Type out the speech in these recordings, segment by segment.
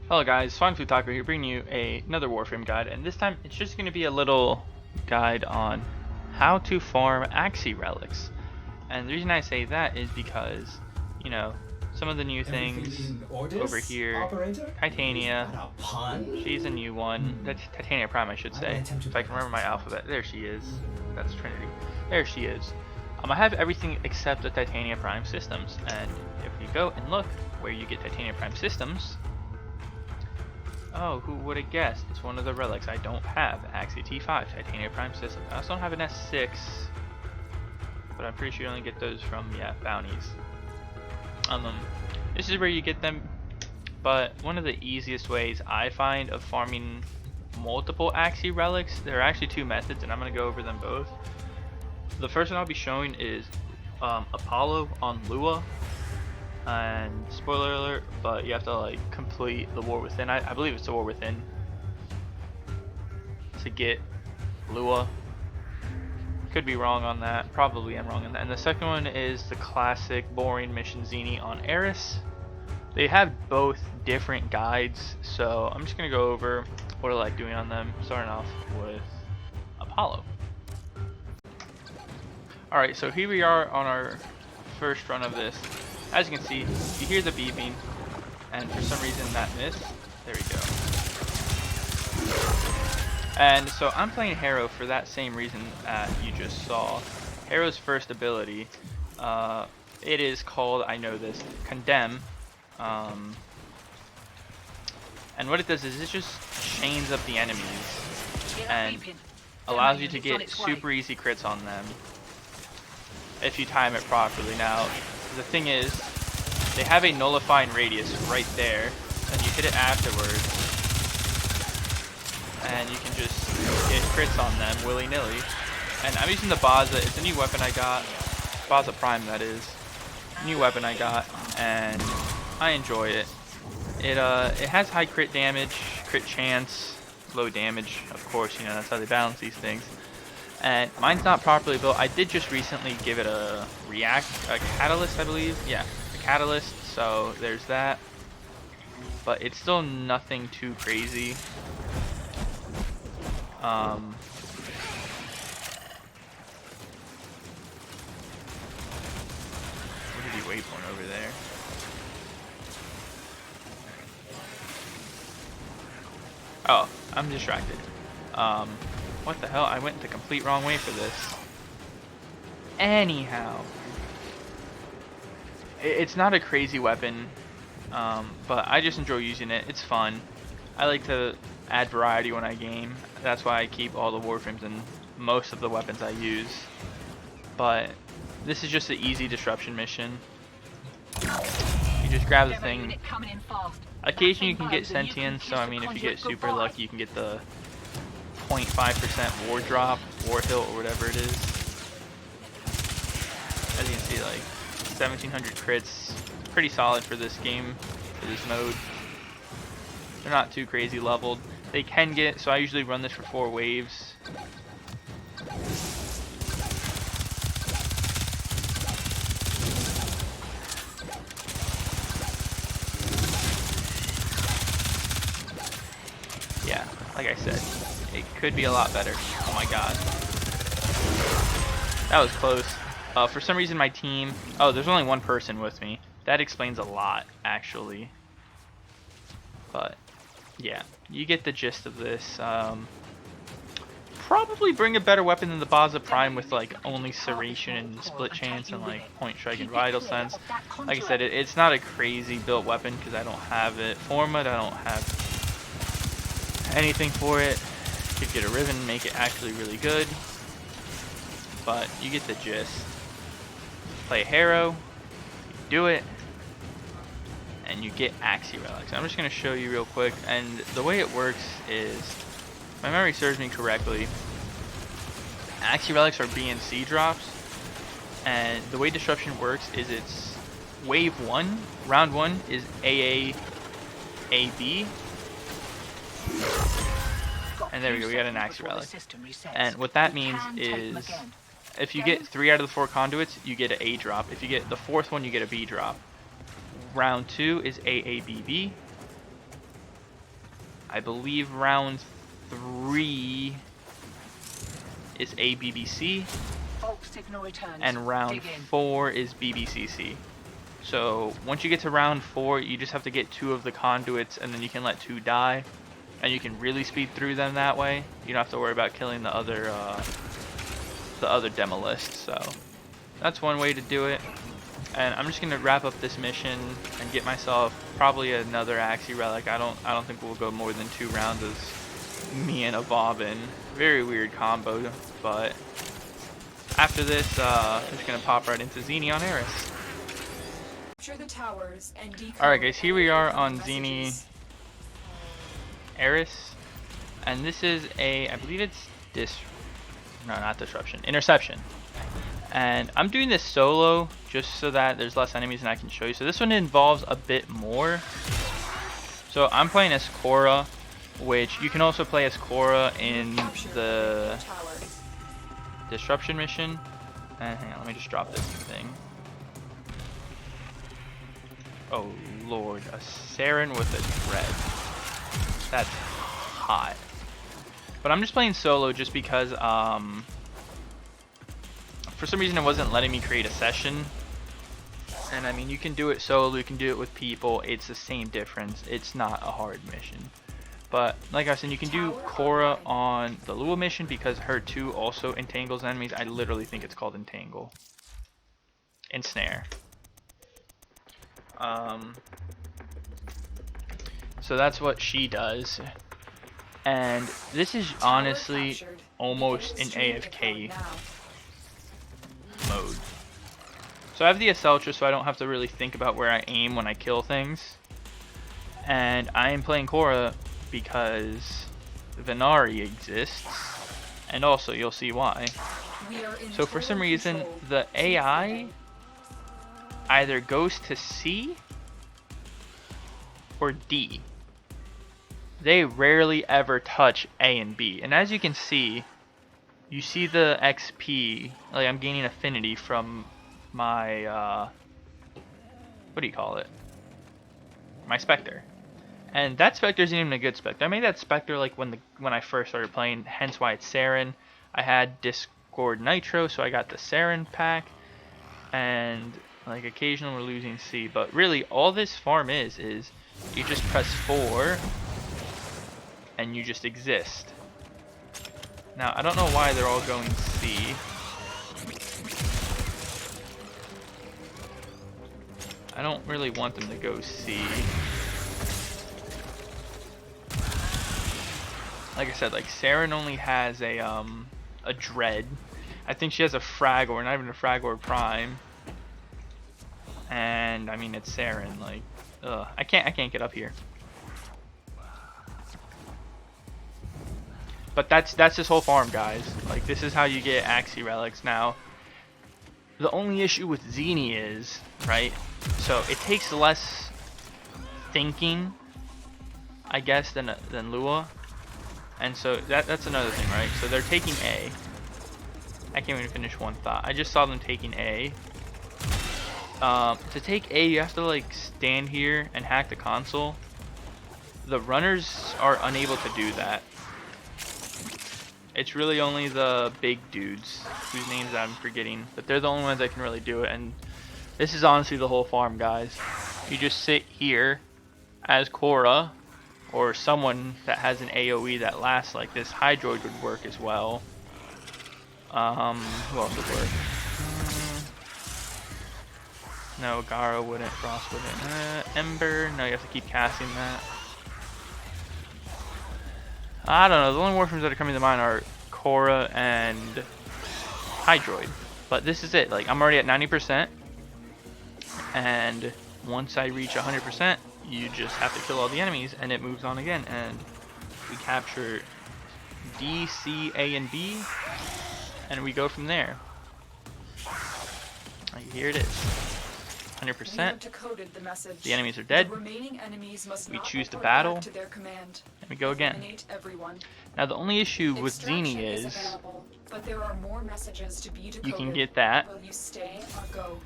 Hello guys, Swan Food Taco here bringing you another Warframe guide, and this time it's just going to be a little guide on how to farm Axi Relics. And the reason I say that is because, you know, some of the new things over here, Titania, she's a new one, that's Titania Prime I should say, if I can remember my alphabet, there she is, that's Trinity, there she is. I have everything except the Titania Prime systems, and if you go and look where you get Titania Prime systems, oh, who would have guessed? It's one of the relics I don't have. Axi T5, Titania Prime System. I also don't have an S6, but I'm pretty sure you only get those from, bounties. This is where you get them, but one of the easiest ways I find of farming multiple Axi relics, there are actually two methods, and I'm going to go over them both. The first one I'll be showing is Apollo on Lua. And spoiler alert, but you have to like complete the War Within. I believe it's the War Within to get Lua. Could be wrong on that. Probably I'm wrong on that. And the second one is the classic boring mission Zini on Eris. They have both different guides, so I'm just gonna go over what I like doing on them. Starting off with Apollo. Alright, so here we are on our first run of this. As you can see, you hear the beeping, and for some reason that missed. There we go. And so I'm playing Harrow for that same reason that you just saw. Harrow's first ability, it is called, I know this, Condemn. And what it does is it just chains up the enemies and allows you to get super easy crits on them if you time it properly. Now, the thing is, they have a nullifying radius right there, and you hit it afterwards, and you can just get crits on them willy-nilly. And I'm using the Baza. It's a new weapon I got, Baza Prime that is, new weapon I got, and I enjoy it. It has high crit damage, crit chance, low damage, of course, you know, that's how they balance these things. And mine's not properly built. I did just recently give it a catalyst, I believe. Yeah, a catalyst, so there's that. But it's still nothing too crazy. What did he waypoint over there? Oh, I'm distracted. What the hell? I went the complete wrong way for this. Anyhow, it's not a crazy weapon, but I just enjoy using it. It's fun. I like to add variety when I game. That's why I keep all the Warframes and most of the weapons I use. But this is just an easy disruption mission. You just grab the thing. Occasionally you can get sentience, so I mean if you get super lucky you can get the 0.5% war drop, war hill, or whatever it is. As you can see, like 1700 crits, pretty solid for this game, for this mode. They're not too crazy leveled. They can get, so I usually run this for 4 waves. Yeah, like I said, it could be a lot better. Oh my god. That was close. For some reason my team... Oh, there's only one person with me. That explains a lot, actually. But, yeah. You get the gist of this. Probably bring a better weapon than the Baza Prime with, like, only Serration and Split Chance and, like, Point Strike and Vital Sense. Like I said, it's not a crazy built weapon because I don't have it. Format, I don't have anything for it. Could get a Riven, make it actually really good. But you get the gist. Play Harrow, do it, and you get Axi Relics. I'm just going to show you real quick, and the way it works is, if my memory serves me correctly, Axi Relics are B and C drops, and the way Disruption works is it's wave 1, round 1 is AA, AB, and there we go, we got an Axi Relic. And what that means is, if you get 3 out of the 4 conduits, you get an A drop. If you get the 4th one, you get a B drop. Round 2 is AABB. I believe round 3 is ABBC, and round 4 is BBCC. So once you get to round 4, you just have to get 2 of the conduits, and then you can let 2 die, and you can really speed through them that way. You don't have to worry about killing the other demolists. So that's one way to do it. And I'm just gonna wrap up this mission and get myself probably another Axi Relic. I don't think we'll go more than 2 rounds as me and a Bobbin. Very weird combo, but after this, I'm just gonna pop right into Xeni on Eris. Alright guys, here we are on Xeni Eris, and this is I believe it's not disruption, interception. And I'm doing this solo just so that there's less enemies and I can show you. So this one involves a bit more. So I'm playing as Korra, which you can also play as Korra in the disruption mission. And hang on, let me just drop this thing. Oh lord, a Saren with a dread. That's hot. But I'm just playing solo just because for some reason it wasn't letting me create a session. And I mean, you can do it solo, you can do it with people, it's the same difference. It's not a hard mission. But like I said, you can do Korra on the Lua mission because her 2 also entangles enemies. I literally think it's called entangle. Ensnare. So that's what she does. And this is honestly almost an AFK mode. So I have the Aceltra, so I don't have to really think about where I aim when I kill things. And I am playing Korra because Venari exists, and also you'll see why. So for some reason, the AI either goes to C or D. They rarely ever touch A and B. And as you can see, you see the XP, like I'm gaining affinity from my, what do you call it? My Spectre. And that Spectre isn't even a good Spectre. I made that Spectre like when I first started playing, hence why it's Saren. I had Discord Nitro, so I got the Saren pack. And like occasionally we're losing C, but really all this farm is you just press 4 and you just exist. Now I don't know why they're all going C. I don't really want them to go C. Like I said, like Saren only has a dread. I think she has a Fragor, not even a Fragor Prime. And I mean it's Saren, like I can't get up here. But that's this whole farm, guys. Like this is how you get Axi Relics. Now the only issue with Xeni is, right, so it takes less thinking, I guess, than Lua. And so that's another thing, right? So they're taking A. I can't even finish one thought. I just saw them taking A. To take A, you have to like stand here and hack the console. The runners are unable to do that. It's really only the big dudes whose names I'm forgetting, but they're the only ones that can really do it. And this is honestly the whole farm, guys. You just sit here as Korra, or someone that has an AoE that lasts like this. Hydroid would work as well. Who else would work? No, Gara wouldn't, Frost wouldn't. Ember, no, you have to keep casting that. I don't know, the only Warframes that are coming to mind are Korra and Hydroid. But this is it, like I'm already at 90%. And once I reach 100%, you just have to kill all the enemies and it moves on again. And we capture D, C, A, and B. And we go from there. Here it is. 100%. The enemies are dead. We choose to battle. And we go again. Now the only issue with Xeni is you can get that.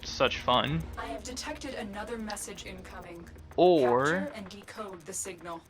Such fun. I have detected another message incoming. Or Capture and decode the signal.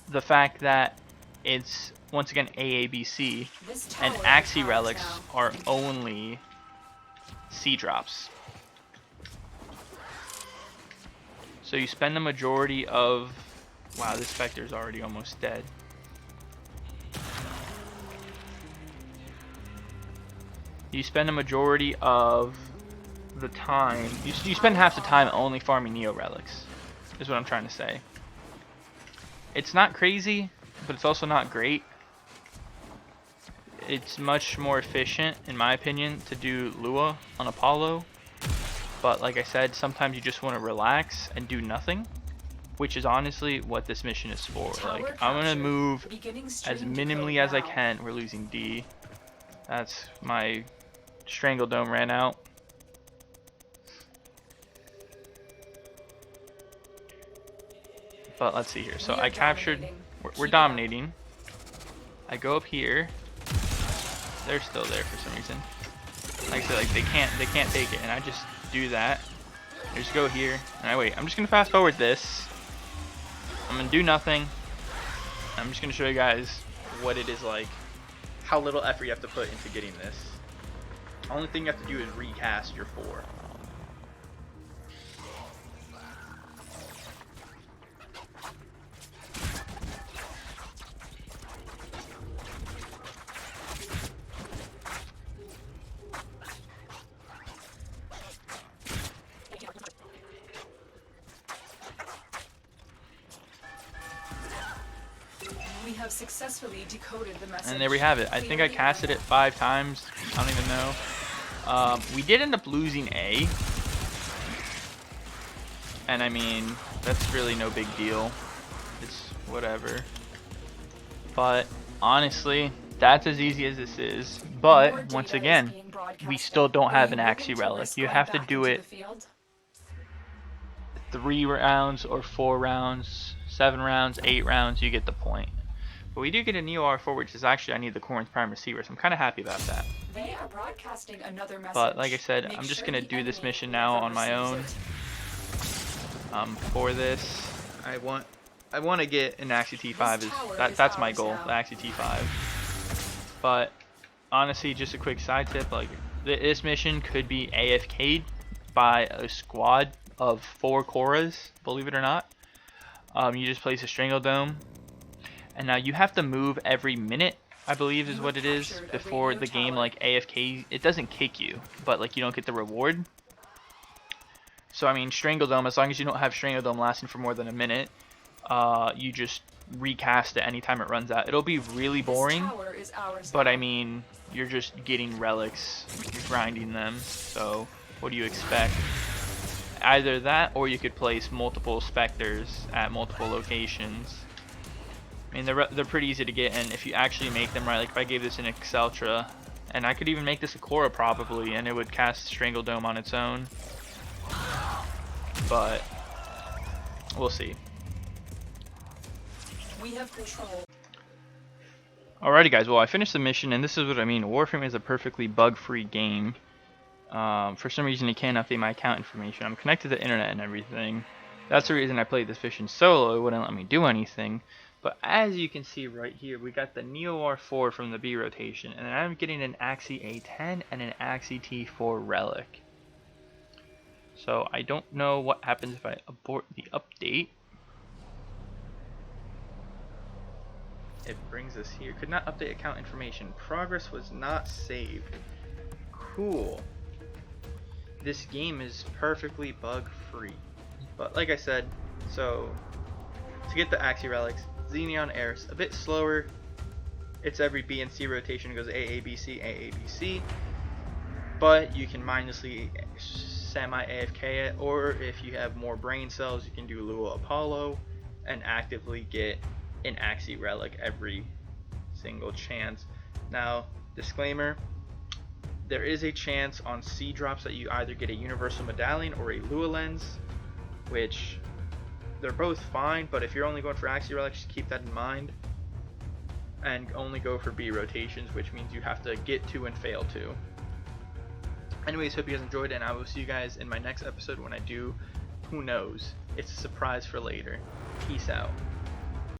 the fact that it's once again AABC and Axi Relics are only C drops. So you spend the majority of... Wow, this Spectre's already almost dead. You spend the majority of the time... You spend half the time only farming Neo Relics, is what I'm trying to say. It's not crazy, but it's also not great. It's much more efficient, in my opinion, to do Lua on Apollo. But like I said, sometimes you just want to relax and do nothing, which is honestly what this mission is for. Like, I'm going to move as minimally as I can. We're losing D. That's my Strangle Dome ran out. But let's see here. So I captured... We're dominating. I go up here. They're still there for some reason. Like I said, like they can't take it, and I just do that. I just go here and I wait. I'm just gonna fast forward this. I'm gonna do nothing. I'm just gonna show you guys what it is like, how little effort you have to put into getting this. The only thing you have to do is recast your 4. We have successfully decoded the message. And there we have it. I think I casted it 5 times. I don't even know. We did end up losing A. And I mean, that's really no big deal. It's whatever. But honestly, that's as easy as this is. But once again, we still don't have an Axi Relic. You have to do it 3 rounds or 4 rounds, 7 rounds, 8 rounds, you get the point. But we do get a Neo R4, which is actually, I need the Corinth Prime receiver, so I'm kind of happy about that. They are broadcasting another message. But like I said, I'm just going to do this mission now on my own. For this, I want to get an Axi T5. That's my goal, the Axi T5. But honestly, just a quick side tip, like this mission could be AFK'd by a squad of 4 Korras, believe it or not. You just place a Strangle Dome. And now you have to move every minute, I believe is what it is, before the game like AFK. It doesn't kick you, but like you don't get the reward. So I mean, Strangle Dome, as long as you don't have Strangle Dome lasting for more than a minute, you just recast it anytime it runs out. It'll be really boring, but I mean, you're just getting relics, you're grinding them, so what do you expect? Either that, or you could place multiple Spectres at multiple locations. I mean, they're pretty easy to get, and if you actually make them right, like if I gave this an Exceltra, and I could even make this a Korra probably, and it would cast Strangle Dome on its own. But we'll see. We have control. Alrighty guys, well I finished the mission, and this is what I mean. Warframe is a perfectly bug-free game. For some reason it can't update my account information. I'm connected to the internet and everything. That's the reason I played this mission solo. It wouldn't let me do anything. But as you can see right here, we got the Neo R4 from the B rotation, and I'm getting an Axi A10 and an Axi T4 Relic. So I don't know what happens if I abort the update. It brings us here. Could not update account information. Progress was not saved. Cool. This game is perfectly bug-free. But like I said, so to get the Axi Relics, Xeneon Airs, a bit slower. It's every B and C rotation, it goes AABC, AABC. But you can mindlessly semi-AFK it, or if you have more brain cells, you can do Lua Apollo and actively get an Axi Relic every single chance. Now, disclaimer, there is a chance on C drops that you either get a Universal Medallion or a Lua Lens, which they're both fine, but if you're only going for Axi Relics, just keep that in mind. And only go for B rotations, which means you have to get 2 and fail 2. Anyways, hope you guys enjoyed, and I will see you guys in my next episode when I do, who knows, it's a surprise for later. Peace out.